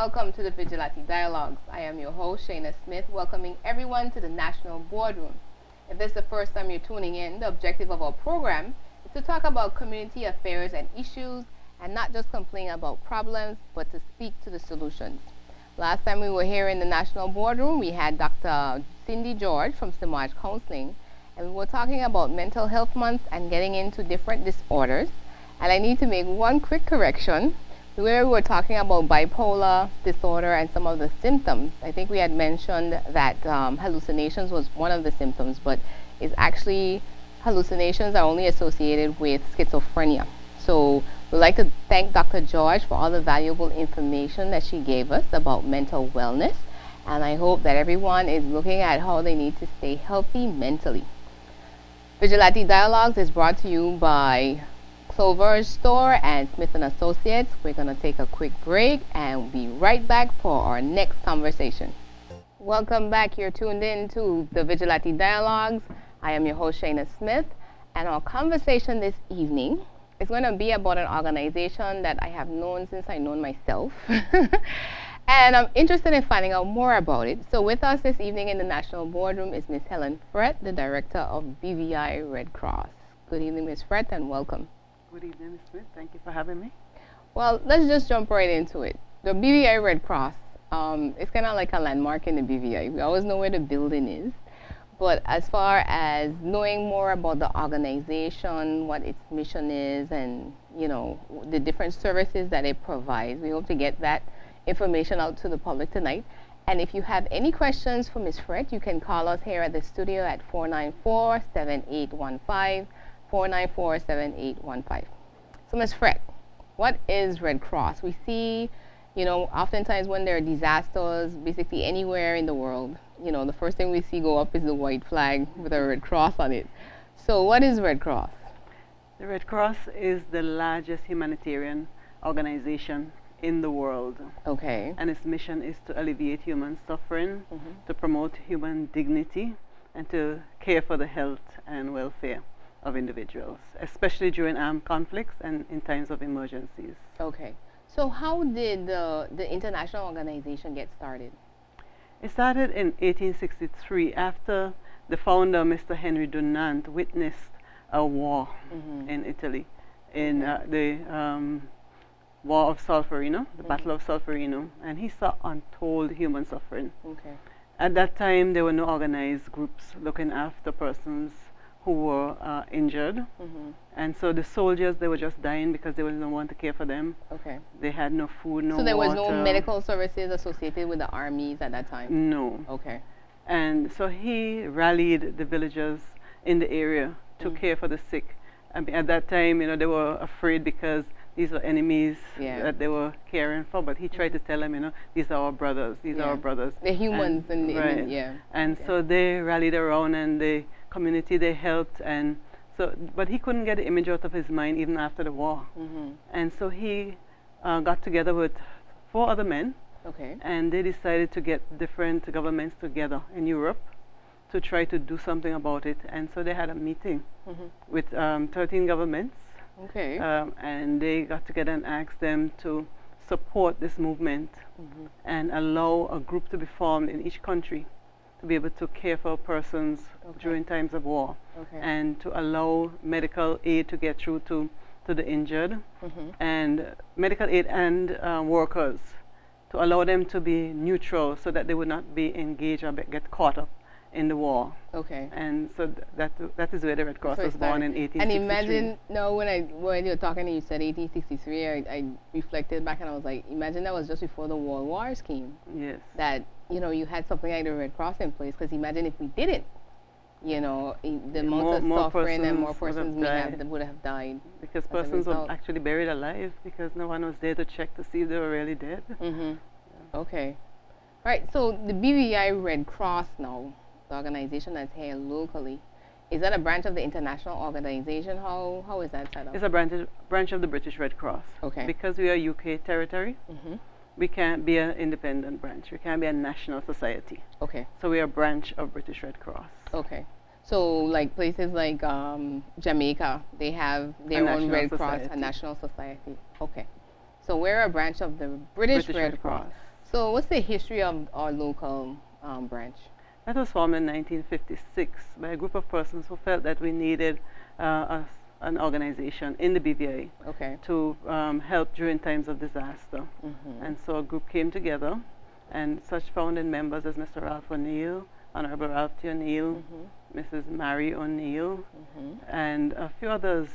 welcome to the Vigilate Dialogues. I am your host, Shaina Smith, welcoming everyone to the National Boardroom. If this is the first time you're tuning in, the objective of our program is to talk about community affairs and issues and not just complain about problems, but to speak to the solutions. Last time we were here in the National Boardroom, we had Dr. Cindy George from Samaj Counseling, and we were talking about Mental Health Month and getting into different disorders. And I need to make one quick correction. Where we were talking about bipolar disorder and some of the symptoms, I think we had mentioned that hallucinations was one of the symptoms, but it's actually hallucinations are only associated with schizophrenia. So we'd like to thank Dr. George for all the valuable information that she gave us about mental wellness, and I hope that everyone is looking at how they need to stay healthy mentally. Vigilante Dialogues is brought to you by Clover's Store and Smith & Associates. We're going to take a quick break and be right back for our next conversation. Welcome back. You're tuned in to the Vigilante Dialogues. I am your host, Shaina Smith, and our conversation this evening is going to be about an organization that I have known since I known myself. And I'm interested in finding out more about it. So with us this evening in the National Boardroom is Ms. Helen Frett, the Director of BVI Red Cross. Good evening, Ms. Frett, and welcome. Good evening, Ms. Smith. Thank you for having me. Well, let's just jump right into it. The BVI Red Cross, it's kind of like a landmark in the BVI. We always know where the building is. But as far as knowing more about the organization, what its mission is, and, you know, the different services that it provides, we hope to get that information out to the public tonight. And if you have any questions for Ms. Frett, you can call us here at the studio at 494-7815. 494-7815. So Ms. Frett, what is Red Cross? We see, you know, oftentimes when there are disasters, basically anywhere in the world, you know, the first thing we see go up is the white flag with a Red Cross on it. So what is Red Cross? The Red Cross is the largest humanitarian organization in the world. Okay. And its mission is to alleviate human suffering, to promote human dignity, and to care for the health and welfare of individuals, especially during armed conflicts and in times of emergencies. Okay. So how did the international organization get started? It started in 1863 after the founder, Mr. Henry Dunant, witnessed a war in Italy, in the War of Solferino, the Battle of Solferino, and he saw untold human suffering. Okay. At that time, there were no organized groups looking after persons who were injured, and so the soldiers, they were just dying because there was no one to care for them. Okay. They had no food, no water. So there was no medical services associated with the armies at that time? No. Okay. And so he rallied the villagers in the area to care for the sick. I mean, at that time, you know, they were afraid because these were enemies that they were caring for, but he tried to tell them, you know, these are our brothers, these are our brothers. The humans, and so they rallied around, and the community, they helped, and so, but he couldn't get the image out of his mind even after the war. And so he got together with 4 other men, and they decided to get different governments together in Europe to try to do something about it. And so they had a meeting with 13 governments. Okay. And they got together and asked them to support this movement and allow a group to be formed in each country to be able to care for persons during times of war, and to allow medical aid to get through to the injured, and medical aid and workers, to allow them to be neutral so that they would not be engaged or get caught up in the war. Okay. And so that is where the Red Cross was born in 1863. And imagine, no, when you were talking and you said 1863, I reflected back and I was like, imagine that was just before the World Wars came. Yes. That, you know, you had something like the Red Cross in place, because imagine if we didn't, you know, the amount of suffering and more persons would have died. Because persons were actually buried alive because no one was there to check to see if they were really dead. Okay. All right, so the BVI Red Cross now, the organization that's here locally, is that a branch of the international organization? How is that set up? It's a branch of the British Red Cross. Okay. Because we are UK territory, we can't be an independent branch. We can't be a national society. Okay. So we are a branch of British Red Cross. Okay. So like places like Jamaica, they have their own Red Cross, a national society. Okay. So we're a branch of the British Red Cross. So what's the history of our local branch? That was formed in 1956 by a group of persons who felt that we needed an organization in the BVI Okay. to help during times of disaster. And so a group came together, and such founding members as Mr. Ralph O'Neill, Honorable Ralph T. O'Neill, Mrs. Mary O'Neill, and a few others.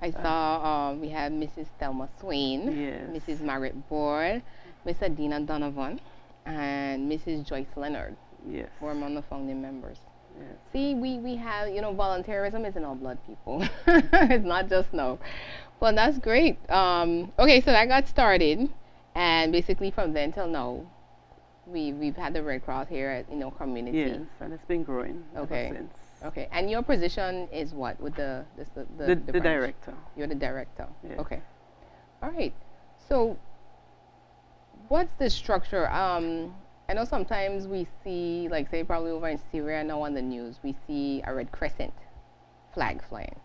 I saw we had Mrs. Thelma Swain, Yes. Mrs. Margaret Board, Miss Adina Donovan, and Mrs. Joyce Leonard Yes. were among the founding members. Yes. See, we have, volunteerism is in our blood, people. It's not just no. Well, that's great. Okay, so that got started, and basically from then till now, we've had the Red Cross here at, community. Yes, and it's been growing Okay. ever since. Okay, and your position is what with the The branch? director. You're the director. Yes. Okay. All right. So, what's the structure? I know sometimes we see, like, say, probably over in Syria now on the news, we see a Red Crescent flag flying.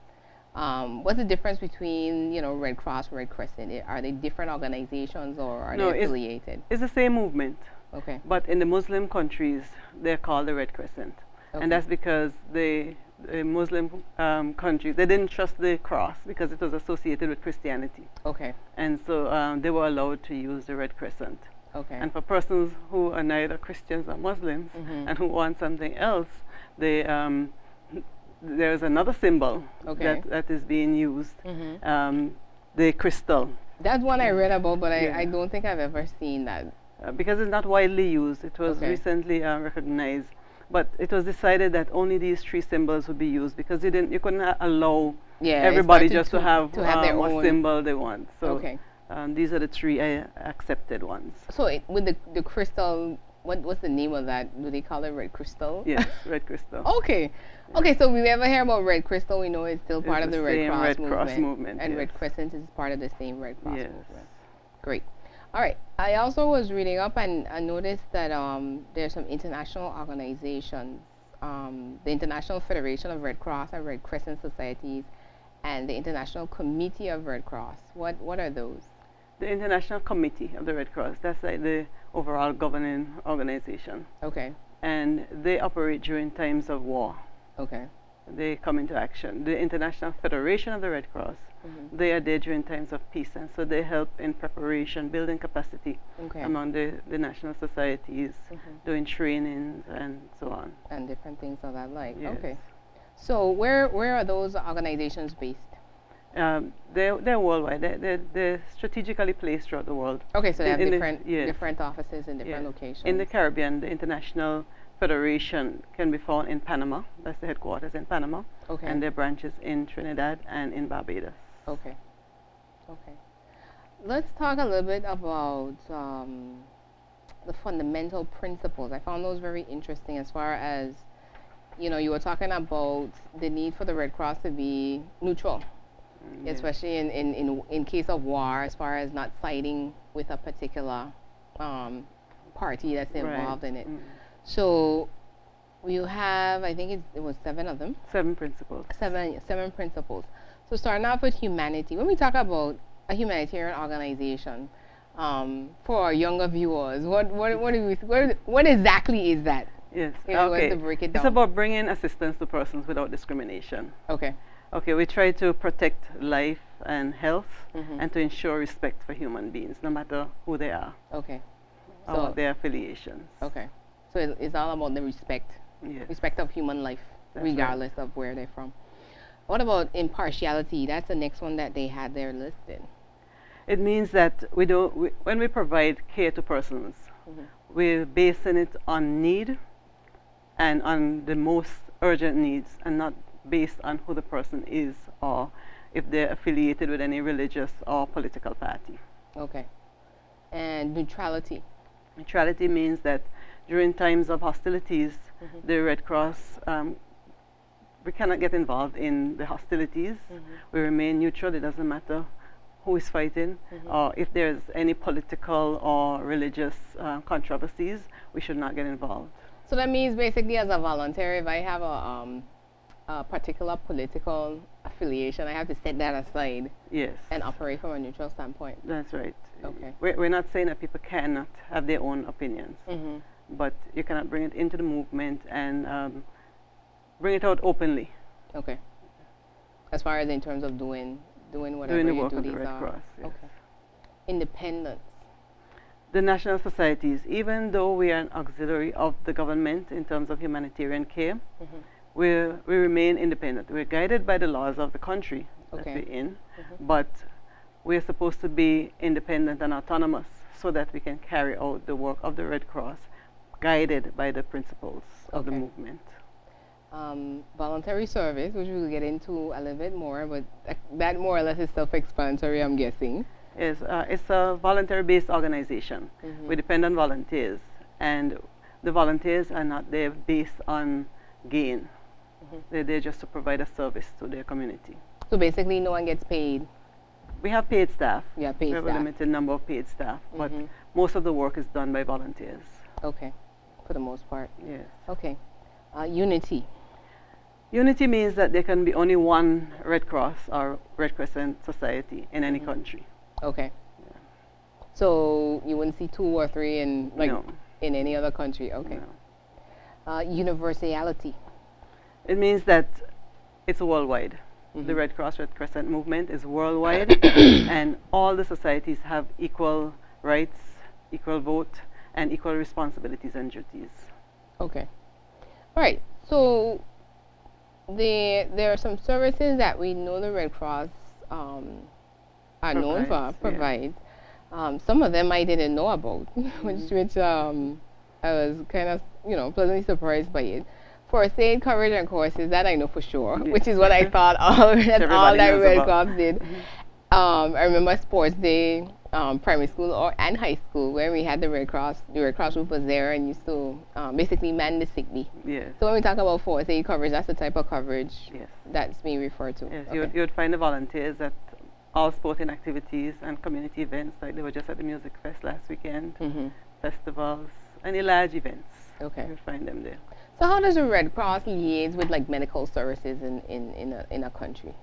What's the difference between, Red Cross, Red Crescent? Are they different organizations or are No, they affiliated? It's the same movement, Okay. but in the Muslim countries, they're called the Red Crescent. Okay. And that's because the Muslim countries, they didn't trust the cross because it was associated with Christianity. Okay. And so they were allowed to use the Red Crescent. Okay. And for persons who are neither Christians or Muslims and who want something else, they, there's another symbol Okay. that is being used, the crystal. That's one I read about, but Yeah. I don't think I've ever seen that. Because it's not widely used. It was Okay. recently recognized. But it was decided that only these three symbols would be used because you couldn't allow Yeah. it everybody started just to have their what own symbol they want. So Okay. these are the three accepted ones. So with the crystal, what's the name of that? Do they call it red crystal? Yes, red crystal. Okay. Okay, so we ever hear about Red Crystal, we know it's still part It's of the the Red same Cross Red movement. Cross movement, And yes. Red Crescent is part of the same Red Cross Yes. movement. Great. All right. I also was reading up and I noticed that there's some international organizations, the International Federation of Red Cross and Red Crescent Societies, and the International Committee of Red Cross. What are those? The International Committee of the Red Cross, that's like the overall governing organization. Okay. And they operate during times of war. Okay. They come into action. The International Federation of the Red Cross, they are there during times of peace, and so they help in preparation, building capacity Okay. among the national societies, doing trainings and so on. And different things of that like. Yes. Okay. So where are those organizations based? They're worldwide. They're strategically placed throughout the world. Okay, so they have In the- different yes. different offices in different Yes. locations. In the Caribbean, the International Federation can be found in Panama. That's the headquarters in Panama. Okay. And their branches in Trinidad and in Barbados. Okay. Okay. Let's talk a little bit about the fundamental principles. I found those very interesting as far as, you were talking about the need for the Red Cross to be neutral, Yes. especially in case of war, as far as not siding with a particular party that's involved in it. So you have, I think it was 7 of them. 7 principles. Seven principles. So starting off with humanity. When we talk about a humanitarian organization, for our younger viewers, what exactly is that? Yes. If you want to break it It's down. about bringing assistance to persons without discrimination. Okay. Okay, we try to protect life and health Mhm. and to ensure respect for human beings, no matter who they are Okay. or So their affiliations. okay. So it's all about the respect Yes. of human life, That's right. regardless of where they're from. What about impartiality? That's the next one that they had there listed. It means that when we provide care to persons, we're basing it on need and on the most urgent needs and not based on who the person is or if they're affiliated with any religious or political party. Okay. And neutrality. Neutrality means that during times of hostilities, the Red Cross, we cannot get involved in the hostilities. We remain neutral. It doesn't matter who is fighting or if there's any political or religious controversies, we should not get involved. So that means basically as a volunteer, if I have a particular political affiliation. I have to set that aside Yes. and operate from a neutral standpoint. That's right. Okay. We're not saying that people cannot have their own opinions, but you cannot bring it into the movement and bring it out openly. Okay. As far as in terms of doing whatever Doing the your work of the duties Red are. Cross. Yes. Okay. Independence. The national societies, even though we are an auxiliary of the government in terms of humanitarian care, we remain independent. We're guided by the laws of the country that we're in, but we're supposed to be independent and autonomous so that we can carry out the work of the Red Cross, guided by the principles of the movement. Voluntary service, which we'll get into a little bit more, but that more or less is self-explanatory, I'm guessing. It's a voluntary-based organization. We depend on volunteers, and the volunteers are not there based on gain. They're there just to provide a service to their community. So basically, no one gets paid. We have paid staff. Yeah, paid staff. We have a limited number of paid staff, but most of the work is done by volunteers. Okay, for the most part. Yes. Okay. Unity. Unity means that there can be only one Red Cross or Red Crescent Society in any country. Okay. Yeah. So you wouldn't see 2 or 3 in in any other country. Okay. No. Universality. It means that it's worldwide. The Red Cross, Red Crescent movement is worldwide, and all the societies have equal rights, equal vote, and equal responsibilities and duties. Okay. All right. So there are some services that we know the Red Cross are known for, provides. Yeah. Some of them I didn't know about, which I was kind of, pleasantly surprised by it. First aid coverage and courses, that I know for sure, which is what I thought all that Red Cross did. I remember sports day, primary school and high school, where we had the Red Cross group was there and used to basically man the sick bay. Yes. So when we talk about first aid coverage, that's the type of coverage that's being referred to. Yes, okay. you would find the volunteers at all sporting activities and community events, like they were just at the Music Fest last weekend, festivals, any large events. Okay. You would find them there. So how does the Red Cross liaise with like medical services in a country?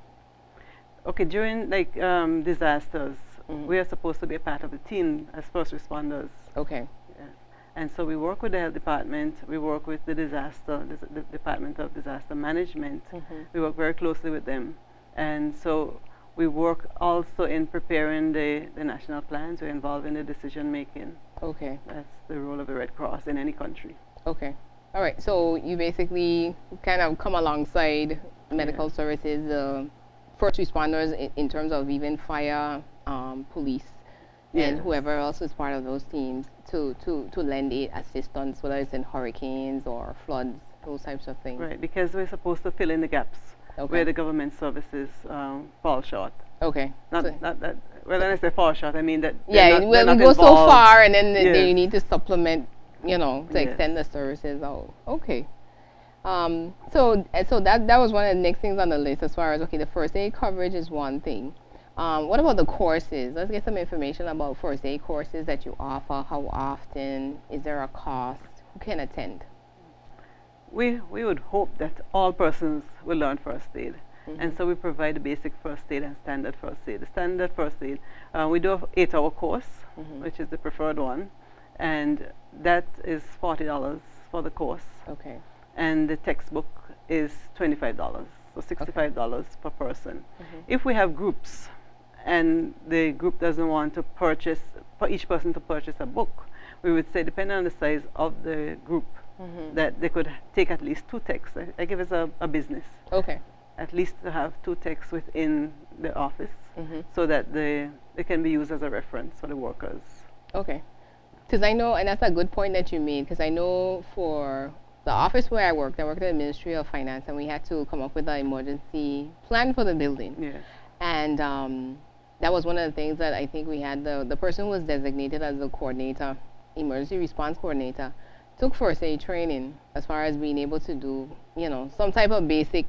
Okay, during like disasters, we are supposed to be a part of the team as first responders. Okay. Yes. And so we work with the health department, we work with the Department of Disaster Management. We work very closely with them. And so we work also in preparing the national plans. We're involved in the decision making. Okay. That's the role of the Red Cross in any country. Okay. All right. So you basically kind of come alongside medical services, first responders in terms of even fire, police, and whoever else is part of those teams to lend assistance, whether it's in hurricanes or floods, those types of things. Right. Because we're supposed to fill in the gaps. Okay. Where the government services fall short. Okay. Not that. Well, when I say fall short, I mean that. Yeah. We go so far, and then you need to supplement, to extend the services out. Okay. So that was one of the next things on the list as far as the first aid coverage is one thing. What about the courses? Let's get some information about first aid courses that you offer. How often? Is there a cost? Who can attend? We would hope that all persons will learn first aid. And so we provide the basic first aid and standard first aid. The standard first aid, we do an 8-hour course, which is the preferred one. And that is $40 for the course. Okay. And the textbook is $25, so $65 per person. If we have groups and the group doesn't want to purchase, for each person to purchase a book, we would say, depending on the size of the group, that they could take at least 2 texts. I give it a business. Okay. At least to have 2 texts within the office so that they can be used as a reference for the workers. Okay. Because I know, and that's a good point that you made, because I know for the office where I worked at the Ministry of Finance, and we had to come up with an emergency plan for the building. Yeah. And that was one of the things that I think we had, the person who was designated as the coordinator, emergency response coordinator, took first aid training as far as being able to do, some type of basic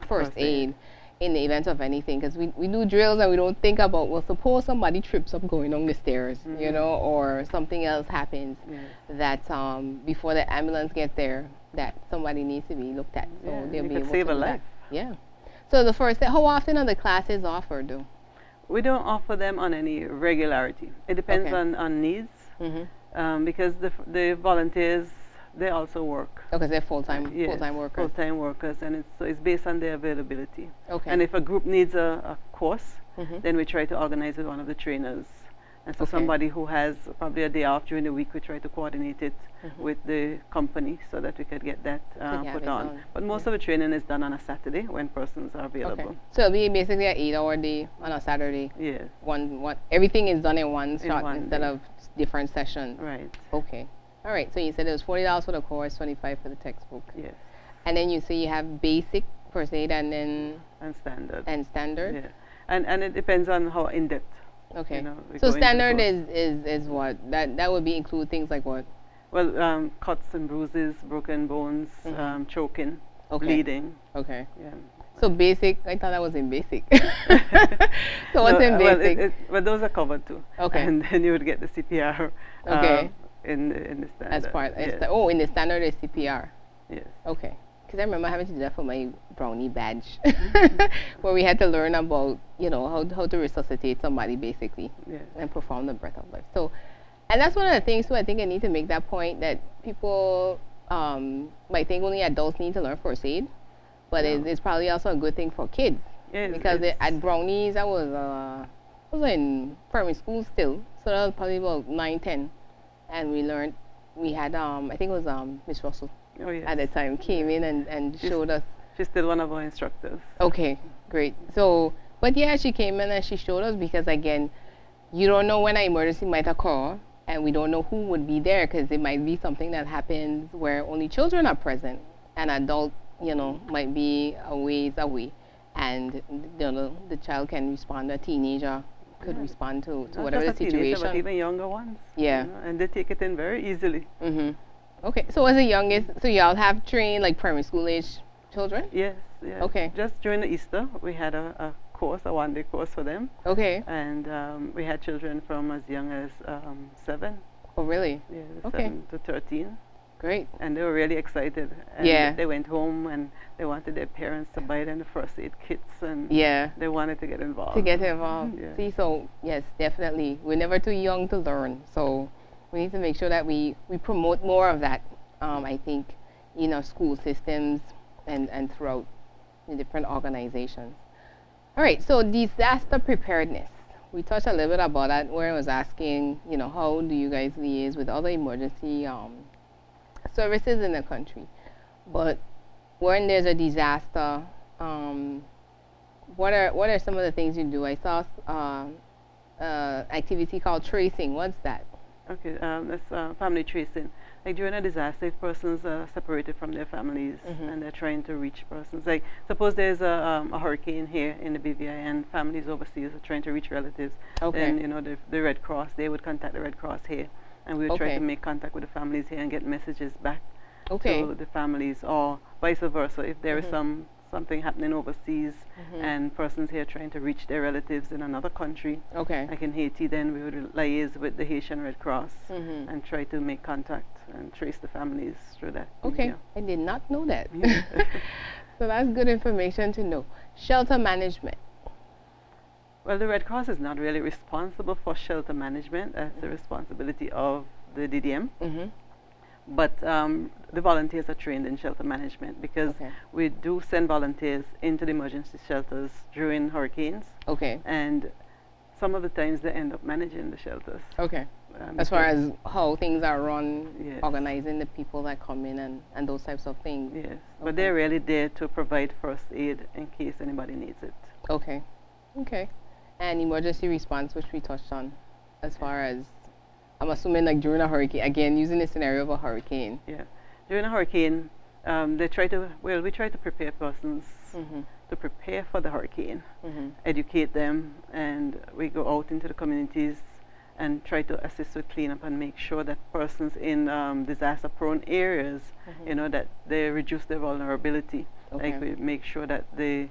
first aid in the event of anything. Because we do drills and we don't think about, well, suppose somebody trips up going down the stairs, or something else happens that before the ambulance gets there, that somebody needs to be looked at. So they'll be able to save a life. Yeah. So the first, how often are the classes offered, though? We don't offer them on any regularity. It depends Okay. on needs, Mm-hmm. because the volunteers, they also work. Because they're full-time Yes, full-time workers. full-time workers, and it's based on their availability. Okay. And if a group needs a course, Mhm. then we try to organize with one of the trainers. And so Okay. somebody who has probably a day off during the week, we try to coordinate it with the company so that we could get that have put it on. done. But most of the training is done on a Saturday when persons are available. Okay. So it'll be basically an 8-hour day on a Saturday. Yes. Everything is done in one shot one instead day. of different sessions. Right. Okay. All right. So you said it was $40 for the course, 25 for the textbook. Yes. And then you say you have basic, first aid, and then And standard. and standard. Yeah. And it depends on how in depth. Okay. You know, we So go into the standard course. is what? That would be include things like what? Well, cuts and bruises, broken bones, choking, Okay. bleeding. Okay. Yeah. So basic, I thought that was in basic. So what's in Well, basic? well, those are covered too. Okay. And then you would get the CPR. Okay. In the standard. As part, Yes. in the standard is CPR. Yes. Okay. Because I remember having to do that for my brownie badge, where we had to learn about, how to resuscitate somebody basically Yes. and perform the breath of life. So, and that's one of the things too. I think I need to make that point that people might think only adults need to learn first aid, but No. it's probably also a good thing for kids. Yes, Because it's- at brownies, I was in primary school still, so that was probably about 9, 10, and we had I think it was Miss Russell Oh, yes. at the time came in and She's- showed us. She's still one of our instructors. Okay, great. So, but yeah, she came in and she showed us because again, you don't know when an emergency might occur, and we don't know who would be there because it might be something that happens where only children are present, and adult, might be a ways away, and the child can respond. A teenager could Yeah. respond to Not whatever the just a teenager, situation. but even younger ones. Yeah. And they take it in very easily. Mhm. Okay. So as the youngest, so y'all have trained like primary school age children? Yes. Yes. Okay. Just during the Easter, we had a course, a one-day course for them, Okay. and we had children from as young as 7. Oh, really? Yeah, Okay. 7 to 13. Great. And they were really excited. And Yeah. they went home and they wanted their parents to buy them the first aid kits, and Yeah. they wanted to get involved. To get involved. Yeah. See, so yes, definitely. We're never too young to learn. So we need to make sure that we promote more of that, I think, in our school systems and throughout the different organizations. All right, so disaster preparedness. We touched a little bit about that where I was asking, how do you guys liaise with other emergency services in the country? But when there's a disaster, what are some of the things you do? I saw activity called tracing. What's that? Okay, that's family tracing. Like during a disaster, if persons are separated from their families and they're trying to reach persons, like suppose there's a hurricane here in the BVI and families overseas are trying to reach relatives, Okay. then the Red Cross, they would contact the Red Cross here, and we would try Okay. to make contact with the families here and get messages back Okay. to the families, or vice versa. If there is something happening overseas and persons here trying to reach their relatives in another country, Okay. like in Haiti, then we would liaise with the Haitian Red Cross Mhm. and try to make contact and trace the families through that. Okay. media. I did not know that. Yeah. So that's good information to know. Shelter management. Well, the Red Cross is not really responsible for shelter management. That's the responsibility of the DDM. Mm-hmm. But the volunteers are trained in shelter management because Okay. we do send volunteers into the emergency shelters during hurricanes, Okay. and some of the times they end up managing the shelters. Okay. As far because- as how things are run, Yes. organizing the people that come in and those types of things. Yes, Okay. but they're really there to provide first aid in case anybody needs it. Okay. Okay. And emergency response, which we touched on, as far as, I'm assuming like during a hurricane, again, using the scenario of a hurricane. Yeah, during a hurricane, we try to prepare persons Mm-hmm. to prepare for the hurricane, Mm-hmm. educate them, and we go out into the communities and try to assist with cleanup and make sure that persons in disaster-prone areas, that they reduce their vulnerability. Okay. Like we make sure that the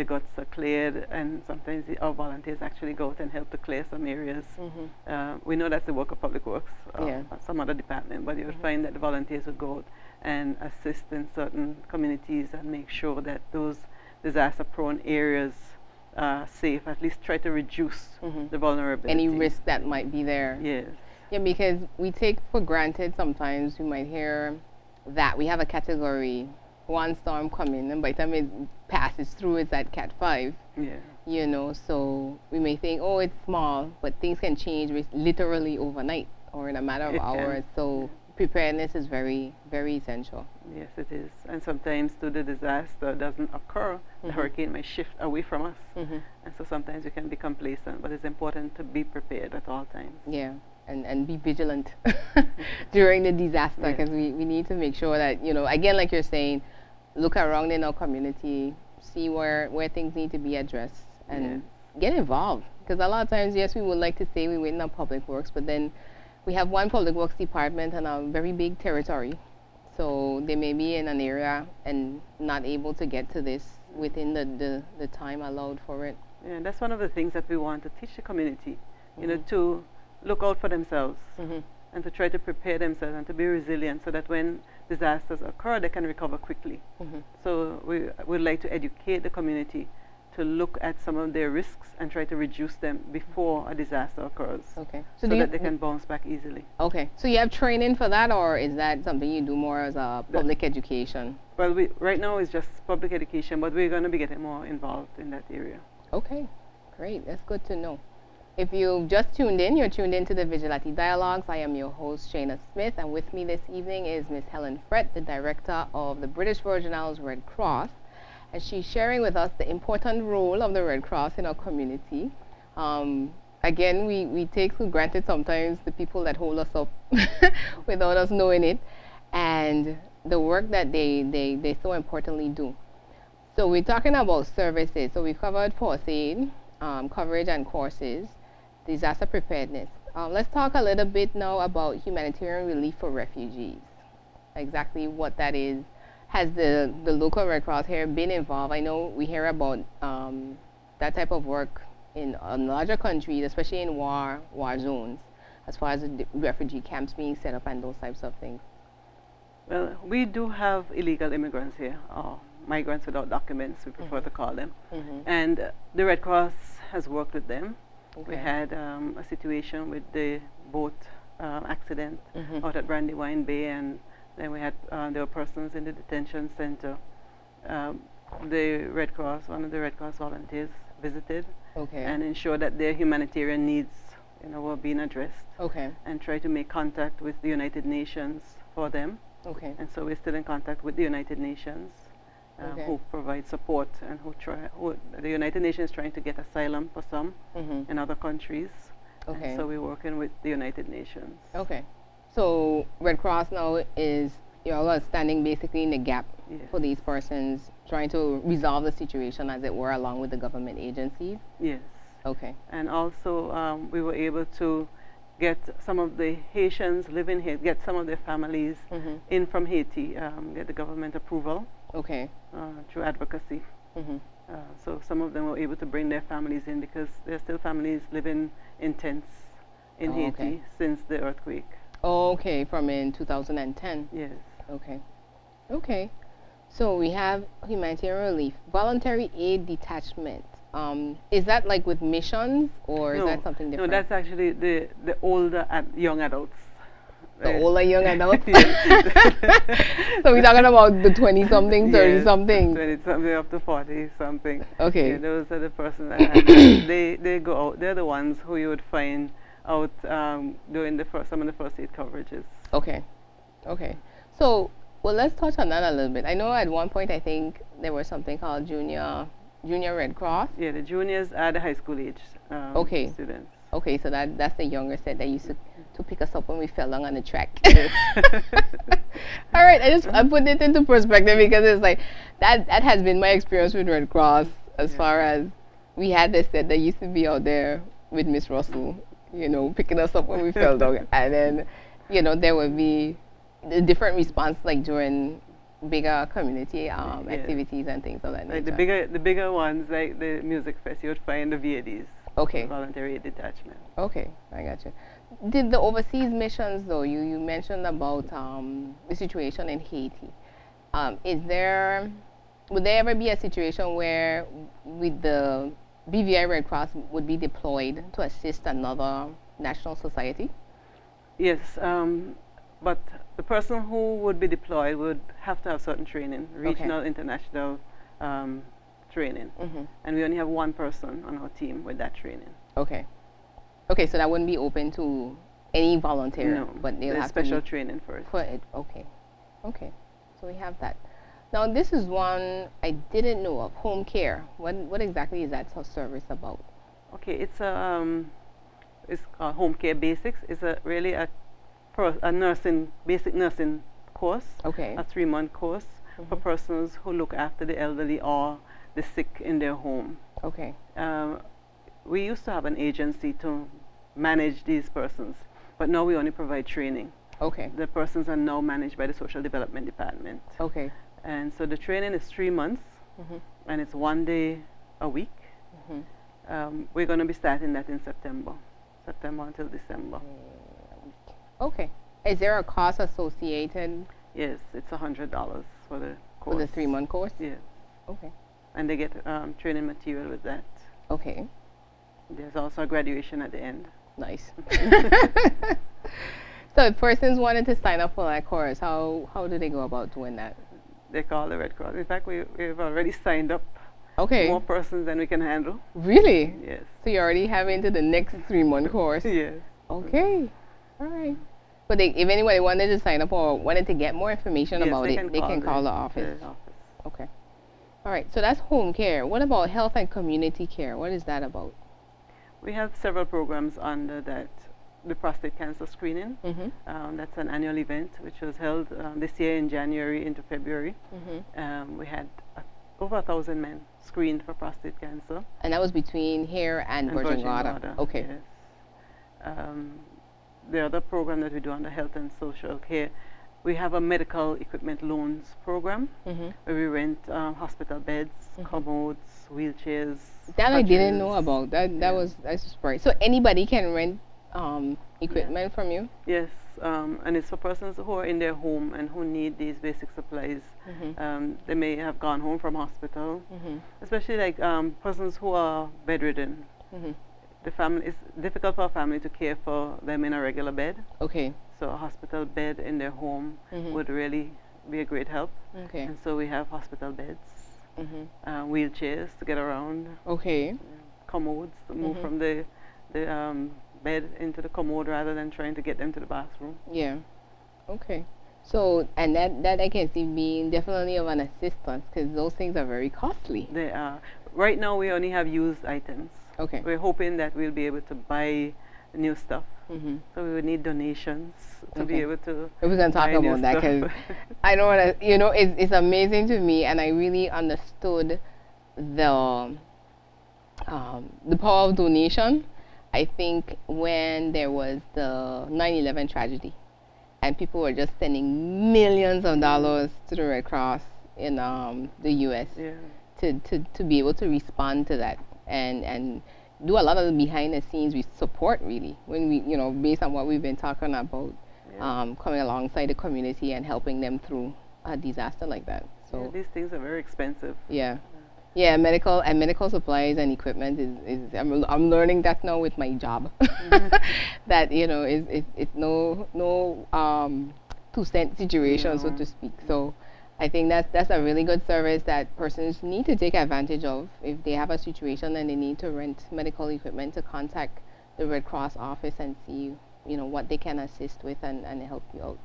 guts are cleared, and sometimes our volunteers actually go out and help to clear some areas. We know that's the work of Public Works or Yeah. some other department, but you would find that the volunteers would go out and assist in certain communities and make sure that those disaster-prone areas safe, at least try to reduce the vulnerability. Any risk that might be there. Yes. Yeah, because we take for granted sometimes, we might hear that we have a category 1 storm coming, and by the time it passes through, it's at Cat 5. Yeah. You know, so we may think, oh, it's small, but things can change literally overnight or in a matter of hours. So preparedness is very, very essential. Yes, it is. And sometimes too, the disaster doesn't occur. The hurricane may shift away from us. And so sometimes we can be complacent, but it's important to be prepared at all times. Yeah, and be vigilant during the disaster, because we need to make sure that, you know, again, like you're saying, look around in our community, see where things need to be addressed, and get involved. Because a lot of times, yes, we would like to say we wait in public works, but then we have one public works department and a very big territory. So they may be in an area and not able to get to this within the time allowed for it. Yeah, that's one of the things that we want to teach the community, you know, to look out for themselves and to try to prepare themselves and to be resilient so that when disasters occur, they can recover quickly. So we would like to educate the community to look at some of their risks and try to reduce them before a disaster occurs. Okay. So that they can bounce back easily. Okay. So you have training for that, or is that something you do more as a public education? Well, right now it's just public education, but we're going to be getting more involved in that area. Okay. Great. That's good to know. If you've just tuned in, you're tuned in to the Vigilante Dialogues. I am your host, Shaina Smith, and with me this evening is Ms. Helen Frett, the Director of the British Virgin Isles Red Cross. And she's sharing with us the important role of the Red Cross in our community. Again, we take for granted sometimes the people that hold us up without us knowing it, and the work that they so importantly do. So we're talking about services. So we've covered first aid, coverage and courses, disaster preparedness. Let's talk a little bit now about humanitarian relief for refugees, exactly what that is. Has the local Red Cross here been involved? I know we hear about that type of work in larger countries, especially in war zones, as far as the refugee camps being set up and those types of things. Well, we do have illegal immigrants here, or migrants without documents, we prefer to call them. And the Red Cross has worked with them. We had a situation with the boat accident out at Brandywine Bay, and then we had there were persons in the detention center. The Red Cross, one of the Red Cross volunteers, visited and ensured that their humanitarian needs, you know, were being addressed. And try to make contact with the United Nations for them. And so we're still in contact with the United Nations, who provide support, and the United Nations is trying to get asylum for some in other countries. And so we're working with the United Nations. So Red Cross now is, you know, standing basically in the gap for these persons, trying to resolve the situation, as it were, along with the government agencies. Yes. And also we were able to get some of the Haitians living here, get some of their families in from Haiti, get the government approval through advocacy. So some of them were able to bring their families in, because there are still families living in tents in Haiti since the earthquake. From in 2010. Yes. So we have humanitarian relief, voluntary aid detachment. Is that like with missions, or is that something different? No, that's actually the older young adults. The older young adults? So we're talking about the 20-something, 30-something? 20-something up to 40-something. Yeah, those are the persons that they go out. They're the ones who you would find out doing some of the first aid coverages. So, well, let's touch on that a little bit. I know at one point, I think there was something called Junior Red Cross. Yeah, the juniors are the high school age students. So that's the younger set that used to pick us up when we fell down on the track. All right, I put it into perspective, because it's like that has been my experience with Red Cross, as far as we had this set that used to be out there with Miss Russell, you know, picking us up when we fell down, and then, you know, there would be a different response, like during bigger community activities and things of that nature. Like the bigger ones, like the music fest, you would find the VADs. Voluntary aid detachment. I got you. Did the overseas missions, though, you mentioned about the situation in Haiti. Is there would there ever be a situation where with the BVI Red Cross would be deployed to assist another national society? Yes, but the person who would be deployed would have to have certain training, regional, international training. And we only have one person on our team with that training. Okay. Okay, so that wouldn't be open to any volunteer, No, but they'll have special to training first. for it. Okay. Okay. So we have that. Now this is one I didn't know of, home care. What exactly is that service about? Okay, it's called Home Care Basics. It's really a basic nursing course. Okay. A 3-month course for persons who look after the elderly or the sick in their home. Okay. We used to have an agency to manage these persons, but now we only provide training. Okay. The persons are now managed by the Social Development Department. Okay. And so the training is 3 months, and it's 1 day a week. We're going to be starting that in September until December. Okay. Is there a cost associated? Yes, it's $100 for the course. For the 3-month course? Yes. Okay. And they get training material with that. Okay. There's also a graduation at the end. Nice. So if persons wanted to sign up for that course, how do they go about doing that? They call the Red Cross. In fact, we've already signed up more persons than we can handle. Really? Yes. So you're already having to the next 3-month course? Yes. Okay. All right. But if anybody wanted to sign up or wanted to get more information about it, they can call the office. Okay. All right. So that's home care. What about health and community care? What is that about? We have several programs under that. The prostate cancer screening. That's an annual event which was held this year in January into February. We had over 1,000 men screened for prostate cancer. And that was between here and Virgin Gorda. Okay. Yes. The other program that we do under health and social care, we have a medical equipment loans program where we rent hospital beds, commodes, wheelchairs. That I didn't know about. That's just great. So anybody can rent equipment from you? Yes, and it's for persons who are in their home and who need these basic supplies. They may have gone home from hospital, especially like persons who are bedridden. The family, it's difficult for a family to care for them in a regular bed. Okay. So a hospital bed in their home would really be a great help. Okay. And so we have hospital beds, wheelchairs to get around. Okay. Commodes to move from the bed into the commode rather than trying to get them to the bathroom. Yeah. Okay. So, and that I can see being definitely of an assistance because those things are very costly. They are. Right now we only have used items. Okay. We're hoping that we'll be able to buy new stuff. So we would need donations to be able to. We're going to talk about that because I don't want to, it's amazing to me, and I really understood the power of donation. I think when there was the 9/11 tragedy and people were just sending millions of dollars to the Red Cross in the US to be able to respond to that and do a lot of the behind the scenes support really when we based on what we've been talking about coming alongside the community and helping them through a disaster like that. So these things are very expensive. Yeah, medical supplies and equipment is I'm learning that now with my job. That it's no 2-cent situation, so to speak. So I think that's a really good service that persons need to take advantage of if they have a situation and they need to rent medical equipment, to contact the Red Cross office and see what they can assist with and help you out.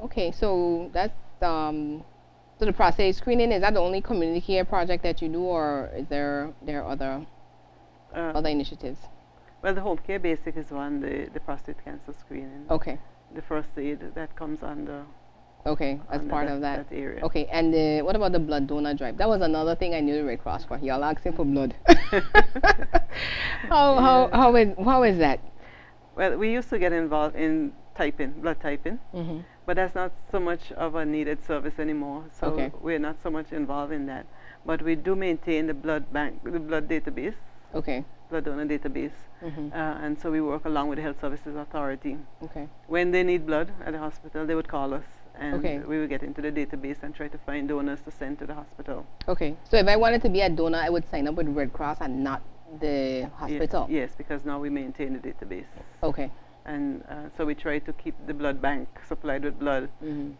Okay, so that's so the prostate screening, is that the only community care project that you do, or is there other initiatives? Well, the home care basic is one, the prostate cancer screening. Okay. The first aid that comes under. Okay, as part of that area. Okay, and what about the blood donor drive? That was another thing I knew the Red Cross for. Y'all asking for blood. How is that? Well, we used to get involved in blood typing, but that's not so much of a needed service anymore. So we're not so much involved in that. But we do maintain the blood bank, the blood database. Okay. Blood donor database, and so we work along with the Health Services Authority. Okay. When they need blood at the hospital, they would call us, and Okay. we would get into the database and try to find donors to send to the hospital. Okay. So if I wanted to be a donor, I would sign up with Red Cross and not the hospital. Yes, because now we maintain the database. Okay. And so we try to keep the blood bank supplied with blood,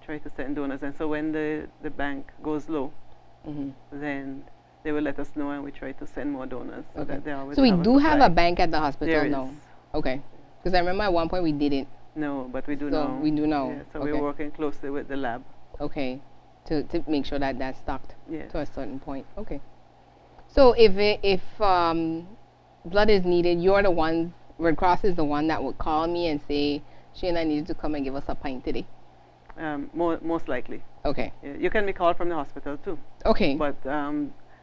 try to send donors. And so when the bank goes low, then they will let us know, and we try to send more donors. So that they always So we have do a have supply. a bank at the hospital There now? is. Okay. Because I remember at one point we didn't. No, but we do So now. we do now. Yeah, so Okay. we're working closely with the lab. Okay. To make sure that that's stocked Yes. to a certain point. Okay. So if blood is needed, you're the one, Red Cross is the one that would call me and say, Shaina, I need you to come and give us a pint today. Most likely. Okay. Yeah, you can be called from the hospital too. Okay. But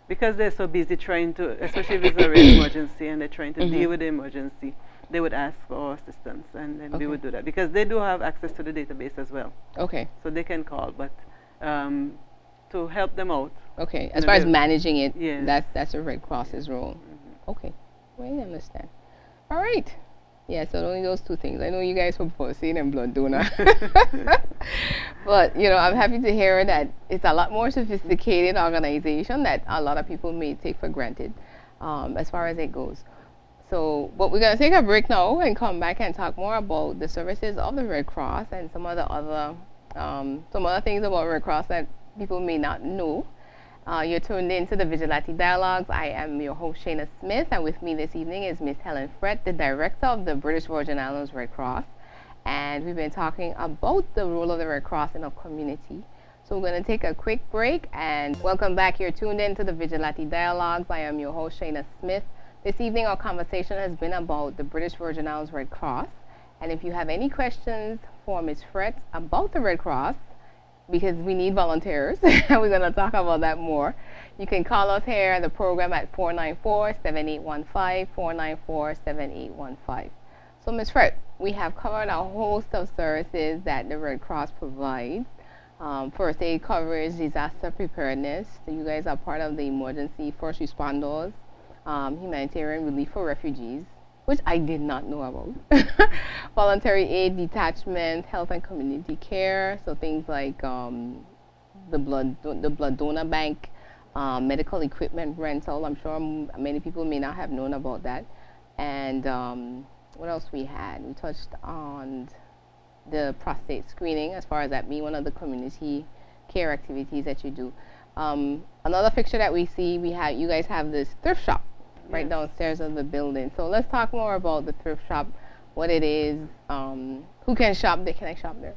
because they're so busy trying to, especially if it's a real emergency and they're trying to deal with the emergency, they would ask for our assistance, and then we would do that. Because they do have access to the database as well. Okay. So they can call, but to help them out. Okay. As far as managing it, Yes. that's the Red Cross's role. Okay. Well, I understand. All right. Yeah, so only those two things. I know you guys were both saying I'm blood donor. But, you know, I'm happy to hear that it's a lot more sophisticated organization that a lot of people may take for granted as far as it goes. So, but we're going to take a break now and come back and talk more about the services of the Red Cross and some of the other, some other things about Red Cross that people may not know. You're tuned in to the Vigilante Dialogues. I am your host, Shaina Smith, and with me this evening is Miss Helen Frett, the Director of the British Virgin Islands Red Cross. And we've been talking about the role of the Red Cross in our community. So we're going to take a quick break, and welcome back. You're tuned in to the Vigilante Dialogues. I am your host, Shaina Smith. This evening, our conversation has been about the British Virgin Islands Red Cross. And if you have any questions for Ms. Frett about the Red Cross, because we need volunteers, and we're going to talk about that more, you can call us here at the program at 494-7815, 494-7815. So, Ms. Frett, we have covered a host of services that the Red Cross provides. First aid coverage, disaster preparedness. So you guys are part of the emergency first responders, humanitarian relief for refugees, which I did not know about. Voluntary aid detachment, health and community care. So things like the blood donor bank, medical equipment rental. I'm sure many people may not have known about that. And what else we had? We touched on the prostate screening, as far as that being one of the community care activities that you do. Another fixture that we see, you guys have this thrift shop right downstairs of the building. So let's talk more about the thrift shop, what it is, who can shop there. Can I shop there?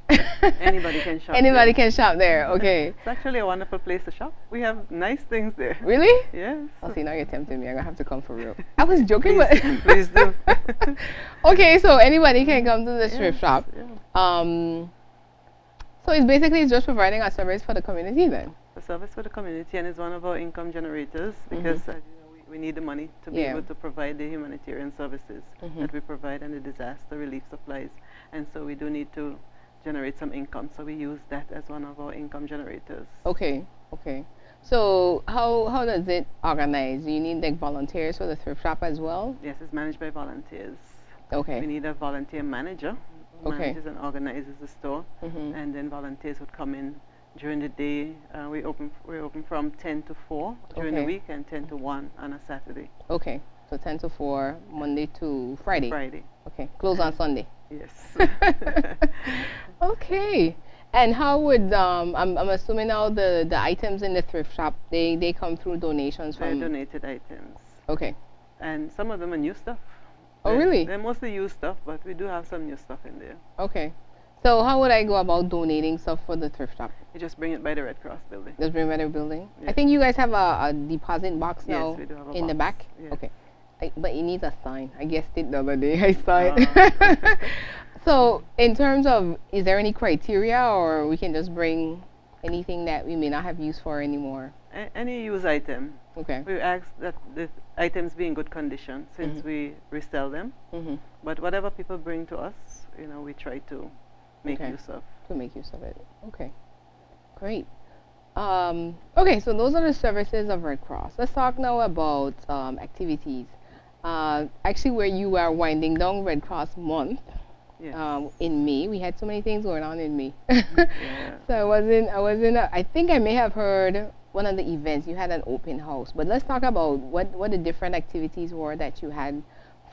Anybody can shop Anybody can shop there, okay. It's actually a wonderful place to shop. We have nice things there. Really? Yes. Oh, see, now you're tempting me. I'm going to have to come for real. I was joking, Please, but... please do. Okay, so anybody can come to the thrift shop. Yeah. So it's just providing a service for the community then? A service for the community, and it's one of our income generators, because we need the money to be able to provide the humanitarian services that we provide and the disaster relief supplies. And so we do need to generate some income. So we use that as one of our income generators. Okay, okay. So how does it organize? Do you need like volunteers for the thrift shop as well? Yes, it's managed by volunteers. Okay. We need a volunteer manager who manages and organizes the store, and then volunteers would come in during the day. We're open from 10 to 4 during the week, and 10 to 1 on a Saturday. Okay, so 10 to 4, Monday to Friday. Friday. Okay, close on Sunday. Yes. Okay. And how would I'm assuming now the items in the thrift shop, they come through donations from... They're donated items. Okay. And some of them are new stuff. Oh, really? They're mostly used stuff, but we do have some new stuff in there. Okay. So how would I go about donating stuff for the thrift shop? You just bring it by the Red Cross building. Just bring it by the building? Yes. I think you guys have a deposit box now. Yes, we do have a in the box. back? Yes. Okay. But it needs a sign. I guessed it the other day. I saw it. So in terms of, is there any criteria, or we can just bring anything that we may not have use for anymore? Any used item. Okay. We ask that the items be in good condition, since we resell them. But whatever people bring to us, we try to make use of. To make use of it. Okay. Great. Okay, so those are the services of Red Cross. Let's talk now about activities. Actually, where you are winding down Red Cross Month, Yes. in May. We had so many things going on in May. Yeah. So I think I may have heard one of the events you had an open house. But let's talk about what the different activities were that you had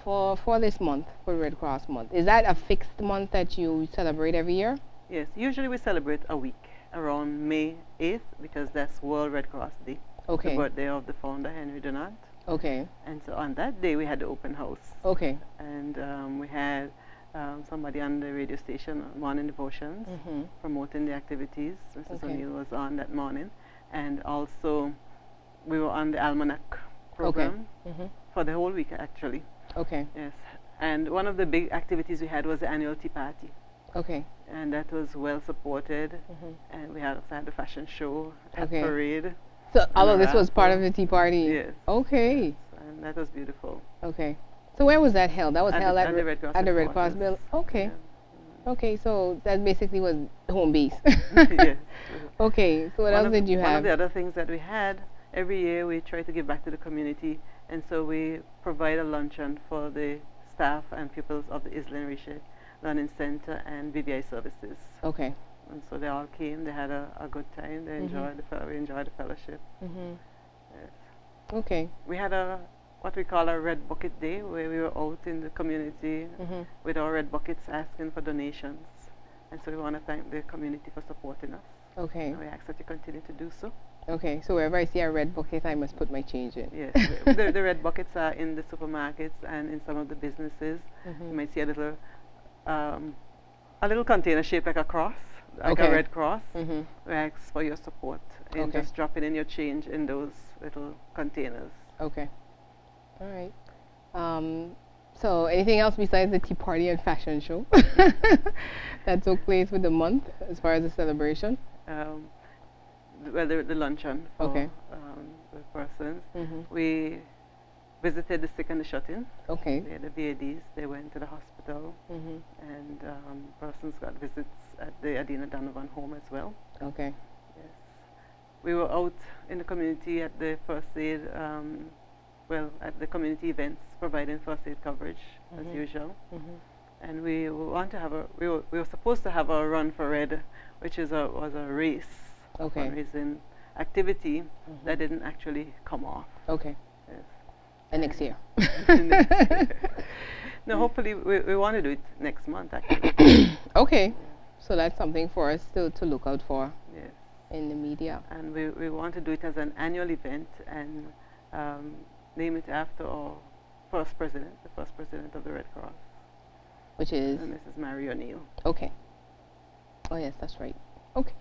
for this month, for Red Cross month. Is that a fixed month that you celebrate every year? Yes. Usually we celebrate a week around May 8th because that's World Red Cross Day. Okay. The birthday of the founder, Henry Dunant. Okay. And so on that day we had the open house. Okay. And we had somebody on the radio station, Morning Devotions, promoting the activities. Mrs. Okay. O'Neill was on that morning. And also we were on the Almanac program for the whole week actually. Okay. Yes. And one of the big activities we had was the annual tea party. Okay. And that was well supported. And we had also had the fashion show, hat Okay. parade. So all of a this was part of raffle. the tea party? Yes. Okay. Yes. And that was beautiful. Okay. So where was that held? That was held at the Red Cross at the Red Cross headquarters. building? Okay. Yeah. Okay, so that basically was home base. Yes. Okay, so what else did you One of have? the other things that we had, every year we try to give back to the community, and so we provide a luncheon for the staff and pupils of the Island Riche Learning Center and BVI services. Okay. And so they all came, they had a good time, they enjoyed we enjoyed the fellowship. Yes. Okay. We had what we call a Red Bucket Day, where we were out in the community with our red buckets asking for donations. And so we want to thank the community for supporting us. Okay. And we ask that you continue to do so. Okay, so wherever I see a red bucket, I must put my change in. Yes, the red buckets are in the supermarkets and in some of the businesses. You might see a little container shaped like a cross, like a red cross. We ask for your support in just dropping in your change in those little containers. Okay. All right. So anything else besides the tea party and fashion show that took place with the month as far as the celebration? Well, the luncheon for the persons. We visited the sick and the shut-in. Okay. We had the VADs. They went to the hospital, and persons got visits at the Adina Donovan home as well. Okay. Yes. We were out in the community at the first aid, at the community events, providing first aid coverage as usual. And we want to have we were supposed to have a Run for Red, which was a race. Okay. Fundraising activity that didn't actually come off. Okay. Yes. And next year. Next year. No, hopefully we want to do it next month actually. Okay. So that's something for us to look out for Yes. in the media. And we want to do it as an annual event and name it after our the first president of the Red Cross. Which is? Mrs. Mary O'Neill. Okay. Oh yes, that's right. Okay.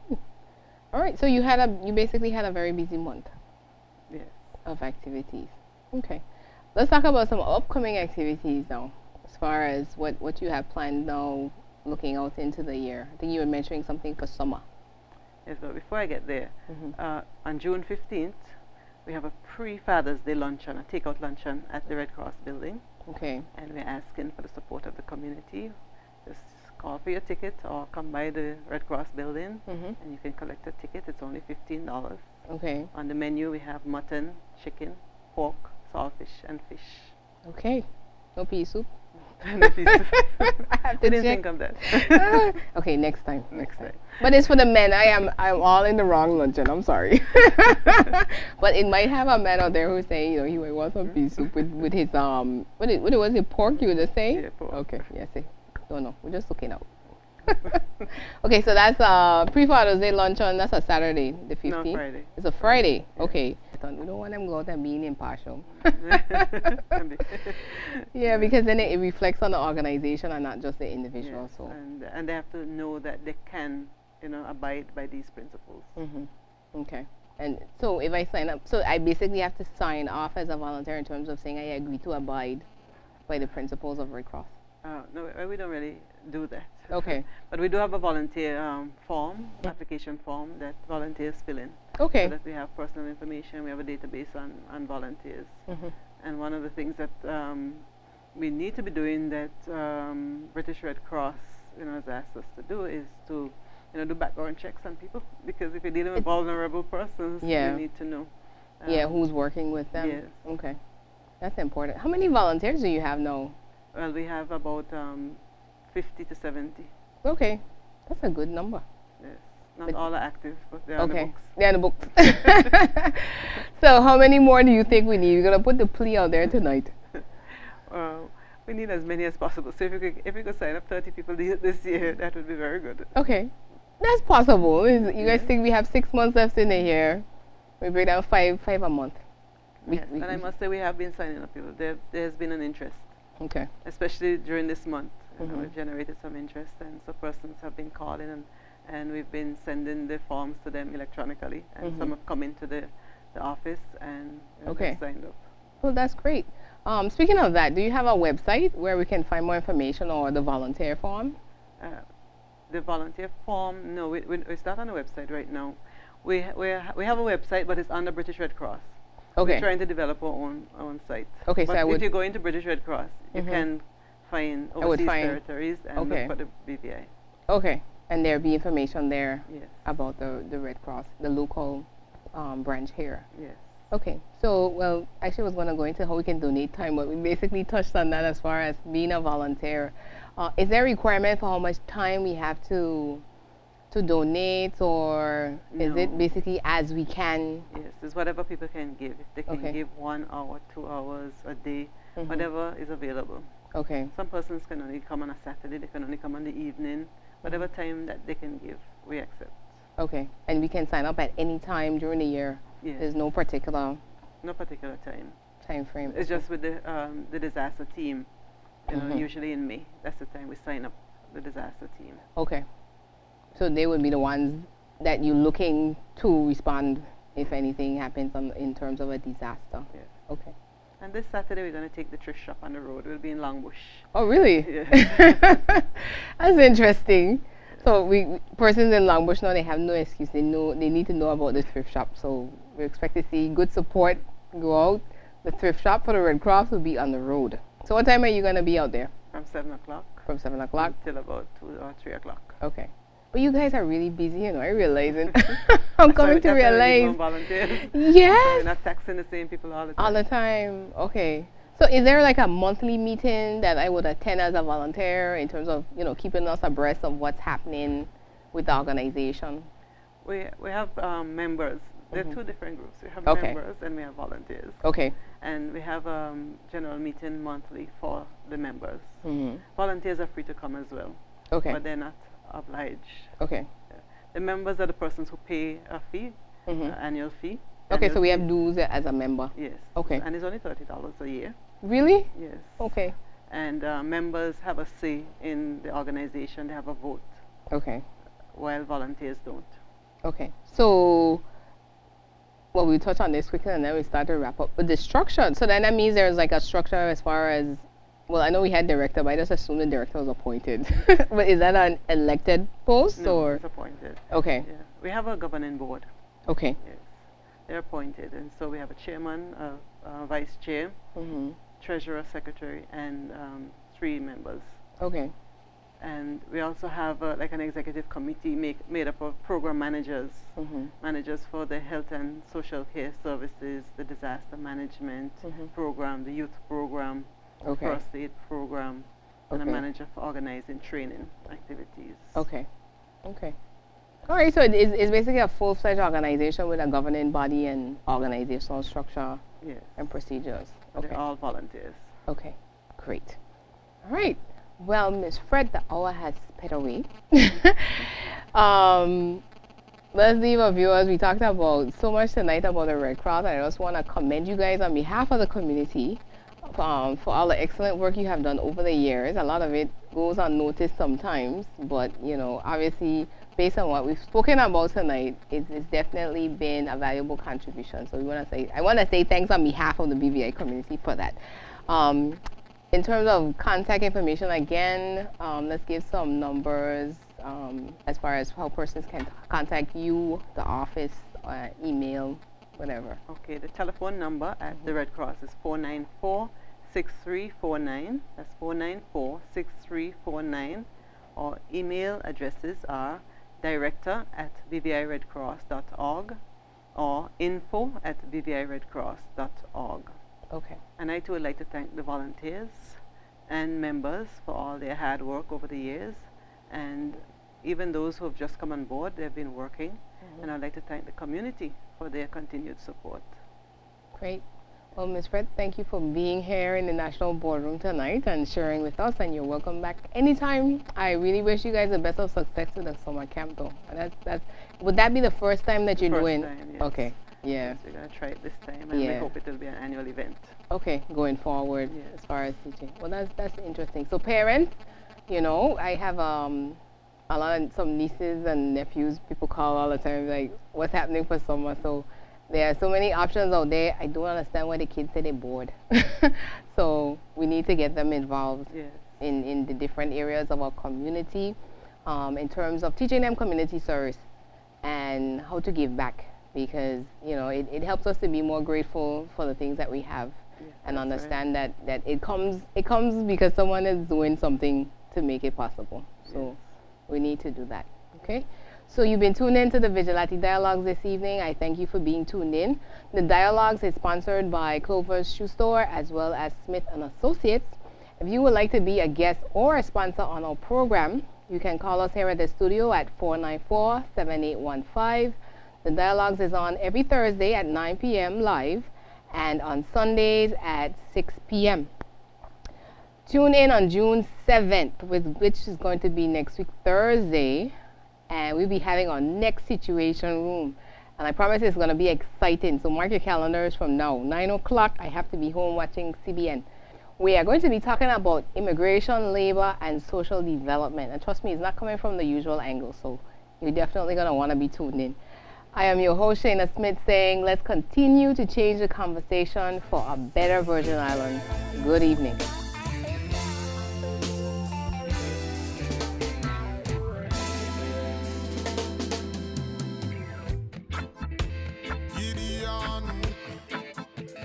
All right. So you basically had a very busy month. Yes. Of activities. Okay. Let's talk about some upcoming activities now, as far as what you have planned now, looking out into the year. I think you were mentioning something for summer. Yes, but before I get there, on June 15th, we have a pre-Father's Day luncheon, a takeout luncheon at the Red Cross building. Okay. And we're asking for the support of the community. Just call for your ticket or come by the Red Cross building and you can collect a ticket. It's only $15. Okay. On the menu we have mutton, chicken, pork, saltfish, and fish. Okay. No pea soup? No pea soup. I have to I didn't check. think of that. Okay, next time. Next time. But it's for the men. I'm all in the wrong luncheon. I'm sorry. But it might have a man out there who's saying, he might want some pea soup with his what was it, pork you were just saying? Yeah, pork. Okay, yes. No, we're just looking out. Okay, so that's pre-Father's Day luncheon. That's a Saturday, the 15th. No, Friday. It's a Friday. Yeah. Okay. We don't want them to go out and being impartial. Yeah, because then it reflects on the organization and not just the individual. Yes, so. And they have to know that they can, abide by these principles. Okay. And so if I sign up, so I basically have to sign off as a volunteer in terms of saying I agree to abide by the principles of Red Cross. No, we don't really do that. Okay. But we do have a volunteer application form that volunteers fill in. Okay. So that we have personal information, we have a database on volunteers. And one of the things that we need to be doing that British Red Cross has asked us to do is to do background checks on people, because if you're dealing with vulnerable persons, you need to know. Who's working with them. Yes. Okay. That's important. How many volunteers do you have now? Well, we have about 50 to 70. Okay, that's a good number. Yes. Not all are active, but they're on the Okay, books. they're in the books. So how many more do you think we need? We're gonna put the plea out there tonight. We need as many as possible. So if we could sign up 30 people this year, that would be very good. Okay, that's possible. You guys Yeah. think we have 6 months left in the year? We break down five a month. Yes, and I must say we have been signing up people. There's been an interest, Okay. especially during this month. Mhm. We've generated some interest, and so persons have been calling, and we've been sending the forms to them electronically, and some have come into the office and Okay. they've signed up. Well, that's great. Speaking of that, do you have a website where we can find more information or the volunteer form? The volunteer form, no, it's not on the website right now. We have a website, but it's under British Red Cross. Okay. We're trying to develop our own site. Okay, but so I if would. you go into British Red Cross, you Mhm. can find I would overseas find- territories and okay. look for the BVI. Okay, and there'll be information there Yes. about the Red Cross, the local branch here. Yes. Okay, so, well, actually I was going to go into how we can donate time, but we basically touched on that as far as being a volunteer. Is there a requirement for how much time we have to donate, or is it No. basically as we can? Yes, it's whatever people can give. If they can Okay. give 1 hour, 2 hours a day, Mhm. whatever is available. Okay, Some persons can only come on a Saturday, they can only come on the evening. Whatever time that they can give, we accept. okay. And we can sign up at any time during the year? Yes. There's no particular No particular time. time frame? It's Okay. just with the disaster team. Mhm. Usually in May, that's the time we sign up the disaster team. Okay. So they would be the ones that you're looking to respond if anything happens in terms of a disaster? Yes. Okay. And this Saturday we're going to take the thrift shop on the road. We'll be in Longbush. Oh, really? Yes. That's interesting. So persons in Longbush now, they have no excuse. They need to know about the thrift shop. So we expect to see good support go out. The thrift shop for the Red Cross will be on the road. So what time are you going to be out there? From 7 o'clock From 7 o'clock? till about 2 or 3 o'clock. Okay. But you guys are really busy, I realize it. I'm coming to That's why we need realize. more volunteers. So Yes. we're not taxing the same people all the time. All the time. Okay. So is there like a monthly meeting that I would attend as a volunteer in terms of, keeping us abreast of what's happening with the organization? We have members. There are Mhm. two different groups. We have Okay. members and we have volunteers. Okay. And we have general meeting monthly for the members. Mm-hmm. Volunteers are free to come as well, Okay. but they're not obliged. Okay. The members are the persons who pay a fee, Mm-hmm. annual fee. Okay, so Annual we fee. have dues as a member. Yes. Okay. And it's only $30 a year. Really? Yes. Okay. And members have a say in the organization. They have a vote, Okay. while volunteers don't. Okay. So, well, we touch on this quickly and then we start to wrap up. But the structure, so then that means there's like a structure as far as, well, I know we had director, but I just assumed the director was appointed. But is that an elected post No, or? it's appointed. Okay. Yeah. We have a governing board. Okay. Yes. They're appointed. And so we have a chairman, a vice chair, Mm-hmm. treasurer, secretary, and 3 members. Okay. And we also have like an executive committee made up of program managers, Mm-hmm. managers for the health and social care services, the disaster management Mhm. program, the youth program, Okay. first aid program, and a Okay. manager for organizing training activities. Okay. Okay. All right. So it's basically a full-fledged organization with a governing body and organizational structure Yes. and procedures. But Okay. they're all volunteers. Okay. Great. All right. Well, Ms. Frett, the hour has sped away. Let's leave our viewers. We talked about so much tonight about the Red Cross. I just want to commend you guys on behalf of the community for all the excellent work you have done over the years. A lot of it goes unnoticed sometimes, but obviously, based on what we've spoken about tonight, it's definitely been a valuable contribution. So I want to say thanks on behalf of the BVI community for that. In terms of contact information, again, let's give some numbers as far as how persons can contact you, the office, email, whatever. Okay, the telephone number at the Red Cross is 494-6349. That's 494-6349. Or email addresses are director@bviredcross.org or info@bviredcross.org. Okay. And I too would like to thank the volunteers and members for all their hard work over the years. And even those who have just come on board, they've been working. And I'd like to thank the community for their continued support. Great. Well, Ms. Frett, thank you for being here in the National Boardroom tonight and sharing with us, and you're welcome back anytime. I really wish you guys the best of success with the summer camp, though. Would that be the first time that you're doing? First time, yes. Okay, yeah. Yes, we're going to try it this time, and we hope it will be an annual event. Okay, going forward as far as teaching. Well, that's interesting. So parents, you know, I have some nieces and nephews. People call all the time, like, what's happening for summer? So there are so many options out there. I don't understand why the kids say they're bored. So we need to get them involved in the different areas of our community, in terms of teaching them community service and how to give back, because you know it helps us to be more grateful for the things that we have, and understand that it comes because someone is doing something to make it possible. So we need to do that. Okay. So you've been tuned in to the Vigilante Dialogues this evening. I thank you for being tuned in. The Dialogues is sponsored by Clover's Shoe Store as well as Smith & Associates. If you would like to be a guest or a sponsor on our program, you can call us here at the studio at 494-7815. The Dialogues is on every Thursday at 9 p.m. live and on Sundays at 6 p.m. Tune in on June 7th, which is going to be next week, Thursday. And we'll be having our next Situation Room. And I promise it's going to be exciting. So mark your calendars from now. 9 o'clock, I have to be home watching CBN. We are going to be talking about immigration, labor, and social development. And trust me, it's not coming from the usual angle. So you're definitely going to want to be tuned in. I am your host, Shaina Smith, saying let's continue to change the conversation for a better Virgin Islands. Good evening.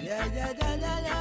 Yeah, yeah, yeah, yeah, yeah.